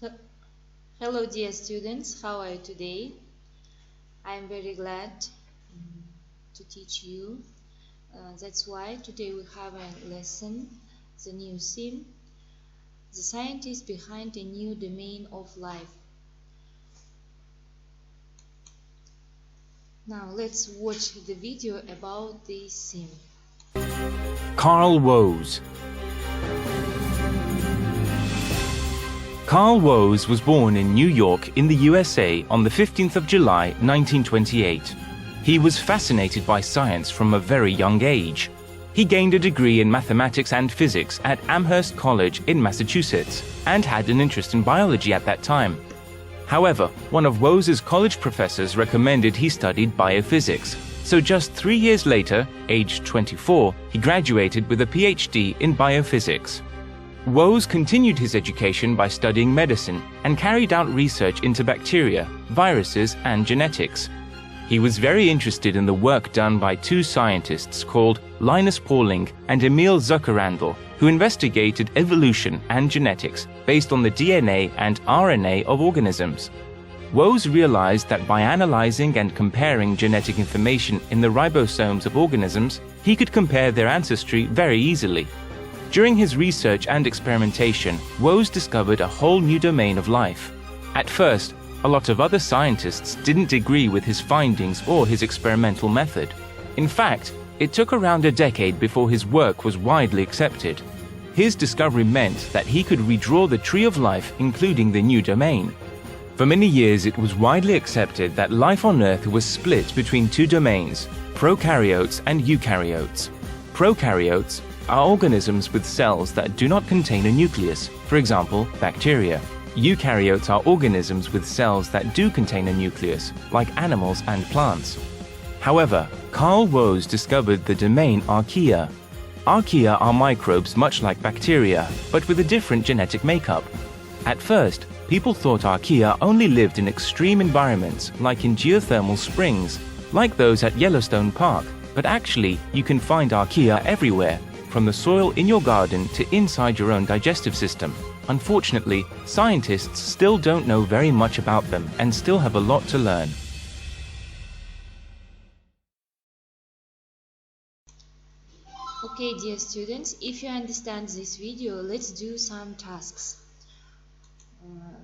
He- Hello, dear students. How are you today? I am very glad to teach you. That's why today we have a lesson, the new theme, the scientist behind a new domain of life. Now let's watch the video about this theme. Carl Woese. Carl Woese was born in New York in the USA on the 15th of July 1928. He was fascinated by science from a very young age. He gained a degree in mathematics and physics at Amherst College in Massachusetts and had an interest in biology at that time. However, one of Woese's college professors recommended he studied biophysics, so just 3 years later, aged 24, he graduated with a PhD in biophysics. Woese continued his education by studying medicine and carried out research into bacteria, viruses, and genetics. He was very interested in the work done by two scientists called Linus Pauling and Emil Zuckerandl, who investigated evolution and genetics based on the DNA and RNA of organisms. Woese realized that by analyzing and comparing genetic information in the ribosomes of organisms, he could compare their ancestry very easily. During his research and experimentation, Woese discovered a whole new domain of life. At first, a lot of other scientists didn't agree with his findings or his experimental method. In fact, it took around a decade before his work was widely accepted. His discovery meant that he could redraw the tree of life, including the new domain. For many years, it was widely accepted that life on Earth was split between two domains, prokaryotes and eukaryotes. Prokaryotes are organisms with cells that do not contain a nucleus, for example, bacteria. Eukaryotes are organisms with cells that do contain a nucleus, like animals and plants. However, Carl Woese discovered the domain archaea. Archaea are microbes much like bacteria, but with a different genetic makeup. At first, people thought archaea only lived in extreme environments, like in geothermal springs, like those at Yellowstone Park, but actually you can find archaea everywhere, from the soil in your garden to inside your own digestive system. Unfortunately, scientists still don't know very much about them and still have a lot to learn. Okay, dear students, if you understand this video, let's do some tasks.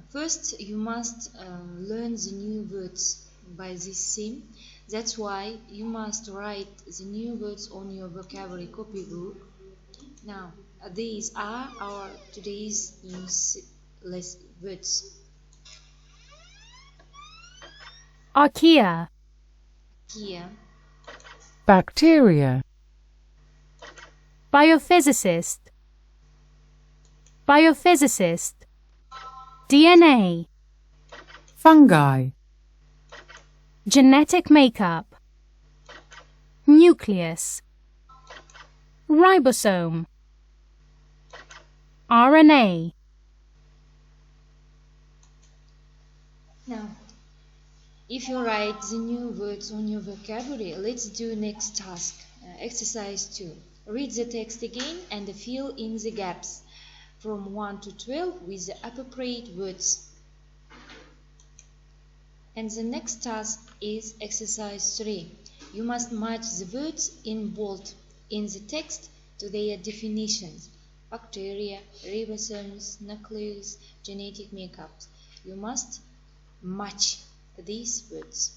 First, you must learn the new words by this theme. That's why you must write the new words on your vocabulary copybook. Now, these are our today's new words. Archaea, Here, bacteria, biophysicist, biophysicist, DNA, fungi, genetic makeup, nucleus, ribosome, RNA. now, if you write the new words on your vocabulary, let's do next task, exercise 2. Read the text again and fill in the gaps from 1 to 12 with the appropriate words. And the next task is exercise 3. You must match the words in bold in the text to their definitions: bacteria, ribosomes, nucleus, genetic makeup. You must match these words.